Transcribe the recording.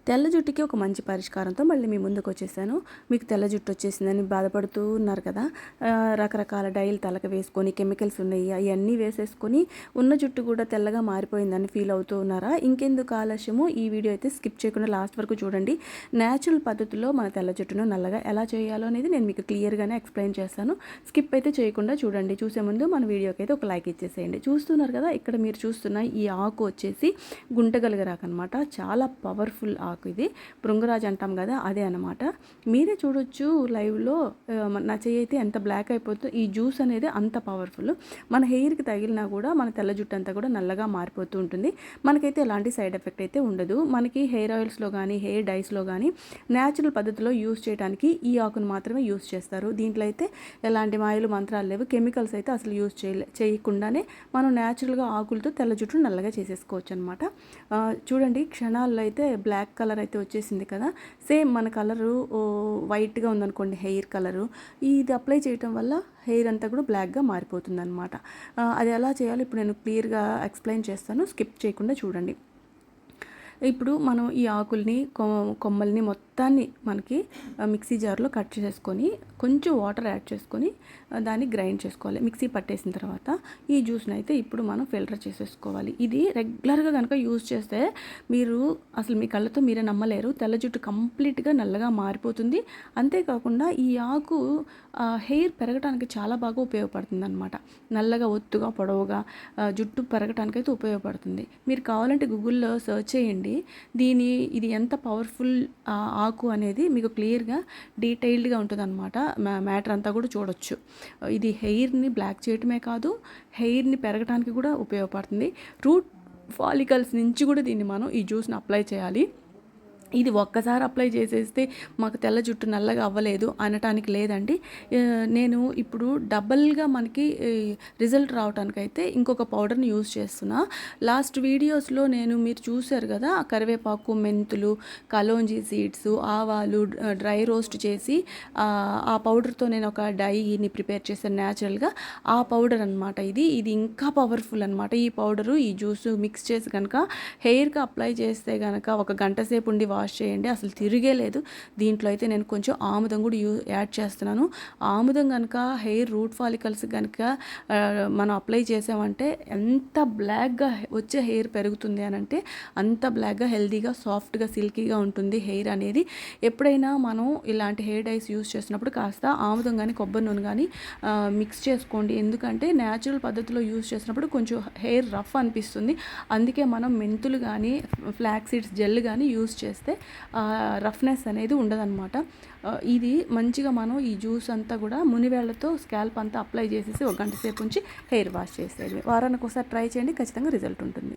తెల్ల జుట్టుకి ఒక మంచి పరిష్కారంతో మళ్ళీ మీ ముందుకు వచ్చేసాను. మీకు తెల్ల జుట్టు వచ్చేసిందని బాధపడుతూ ఉన్నారు కదా. రకరకాల డైలు తలకు వేసుకొని కెమికల్స్ ఉన్నాయి అవన్నీ వేసేసుకొని ఉన్న జుట్టు కూడా తెల్లగా మారిపోయిందని ఫీల్ అవుతూ ఉన్నారా? ఇంకెందుకు ఆలస్యము, ఈ వీడియో అయితే స్కిప్ చేయకుండా లాస్ట్ వరకు చూడండి. న్యాచురల్ పద్ధతిలో మన తెల్ల జుట్టును నల్లగా ఎలా చేయాలో అనేది నేను మీకు క్లియర్గానే ఎక్స్ప్లెయిన్ చేస్తాను. స్కిప్ అయితే చేయకుండా చూడండి. చూసే ముందు మన వీడియోకి అయితే ఒక లైక్ ఇచ్చేసేయండి. చూస్తున్నారు కదా, ఇక్కడ మీరు చూస్తున్న ఈ ఆకు వచ్చేసి గుంటగలిగరాకు అనమాట. చాలా పవర్ఫుల్ ఆకు. ఇది భృంగరాజ్ అంటాం కదా, అదే అనమాట. మీరే చూడొచ్చు లైవ్లో. నా చెయ్యి అయితే ఎంత బ్లాక్ అయిపోతుందో. ఈ జ్యూస్ అనేది అంత పవర్ఫుల్. మన హెయిర్కి తగిలినా కూడా మన తెల్ల జుట్టు అంతా కూడా నల్లగా మారిపోతూ ఉంటుంది. మనకైతే ఎలాంటి సైడ్ ఎఫెక్ట్ అయితే ఉండదు. మనకి హెయిర్ ఆయిల్స్లో కానీ హెయిర్ డైస్లో కానీ న్యాచురల్ పద్ధతిలో యూస్ చేయడానికి ఈ ఆకును మాత్రమే యూస్ చేస్తారు. దీంట్లో అయితే ఎలాంటి మాయలు మంత్రాలు లేవు. కెమికల్స్ అయితే అసలు యూస్ చేయకుండానే మనం న్యాచురల్గా ఆకులతో తెల్ల జుట్టు నల్లగా చేసేసుకోవచ్చు అనమాట. చూడండి, క్షణాల్లో అయితే బ్లాక్ కలర్ అయితే వచ్చేసింది కదా. సేమ్ మన కలరు వైట్గా ఉందనుకోండి హెయిర్ కలరు, ఇది అప్లై చేయటం వల్ల హెయిర్ అంతా కూడా బ్లాక్గా మారిపోతుంది అనమాట. అది ఎలా చేయాలో ఇప్పుడు నేను క్లియర్గా ఎక్స్ప్లెయిన్ చేస్తాను. స్కిప్ చేయకుండా చూడండి. ఇప్పుడు మనం ఈ ఆకుల్ని కొమ్మల్ని మొత్తాన్ని మనకి మిక్సీ జార్లో కట్ చేసుకొని కొంచెం వాటర్ యాడ్ చేసుకొని దాన్ని గ్రైండ్ చేసుకోవాలి. మిక్సీ పట్టేసిన తర్వాత ఈ జ్యూస్ని అయితే ఇప్పుడు మనం ఫిల్టర్ చేసేసుకోవాలి. ఇది రెగ్యులర్గా కనుక యూజ్ చేస్తే మీరు అసలు మీ కళ్ళతో మీరే నమ్మలేరు. తెల్ల జుట్టు కంప్లీట్గా నల్లగా మారిపోతుంది. అంతేకాకుండా ఈ ఆకు హెయిర్ పెరగడానికి చాలా బాగా ఉపయోగపడుతుంది అనమాట. నల్లగా ఒత్తుగా పొడవుగా జుట్టు పెరగటానికైతే ఉపయోగపడుతుంది. మీరు కావాలంటే గూగుల్లో సెర్చ్ చేయండి. ఇది ఎంత పవర్ఫుల్ ఆకు అనేది మీకు క్లియర్గా డీటెయిల్డ్గా ఉంటుంది అనమాట. మ్యాటర్ అంతా కూడా చూడొచ్చు. ఇది హెయిర్ని బ్లాక్ చేయటమే కాదు, హెయిర్ని పెరగడానికి కూడా ఉపయోగపడుతుంది. రూట్ ఫాలికల్స్ నుంచి కూడా దీన్ని మనం ఈ జ్యూస్ని అప్లై చేయాలి. ఇది ఒక్కసారి అప్లై చేసేస్తే మాకు తెల్ల జుట్టు నల్లగా అవ్వలేదు అనటానికి లేదండి. నేను ఇప్పుడు డబల్గా మనకి రిజల్ట్ రావడానికైతే ఇంకొక పౌడర్ని యూజ్ చేస్తున్నా. లాస్ట్ వీడియోస్లో మీరు చూశారు కదా, కరివేపాకు, మెంతులు, కలోంజీ సీడ్స్, ఆవాలు డ్రై రోస్ట్ చేసి ఆ పౌడర్తో నేను ఒక డైని ప్రిపేర్ చేశాను న్యాచురల్గా. ఆ పౌడర్ అనమాట ఇది ఇంకా పవర్ఫుల్ అనమాట. ఈ పౌడరు ఈ జ్యూస్ మిక్స్ చేసి కనుక హెయిర్కి అప్లై చేస్తే కనుక ఒక గంట సేపు ఉండి వాష్ చేయండి, అసలు తిరిగే లేదు. దీంట్లో అయితే నేను కొంచెం ఆముదం కూడా యాడ్ చేస్తున్నాను. ఆముదం కనుక హెయిర్ రూట్ ఫాలికల్స్ కనుక మనం అప్లై చేసామంటే ఎంత బ్లాక్గా వచ్చే హెయిర్ పెరుగుతుంది అని అంటే అంత బ్లాక్గా, హెల్తీగా, సాఫ్ట్గా, సిల్కీగా ఉంటుంది హెయిర్ అనేది. ఎప్పుడైనా మనం ఇలాంటి హెయిర్ డైస్ యూస్ చేసినప్పుడు కాస్త ఆముదం కానీ కొబ్బరి నూనె కానీ మిక్స్ చేసుకోండి. ఎందుకంటే న్యాచురల్ పద్ధతిలో యూస్ చేసినప్పుడు కొంచెం హెయిర్ రఫ్ అనిపిస్తుంది. అందుకే మనం మెంతులు కానీ ఫ్లాక్ సీడ్స్ జెల్ కానీ యూస్ చేస్తే రఫ్నెస్ అనేది ఉండదన్నమాట. ఇది మంచిగా మనం ఈ జ్యూస్ అంతా కూడా మునివేళ్లతో స్కాల్ప్ అంతా అప్లై చేసేసి ఒక గంట సేపు ఉంచి హెయిర్ వాష్ చేసేది. వారానికి ఒకసారి ట్రై చేయండి, ఖచ్చితంగా రిజల్ట్ ఉంటుంది.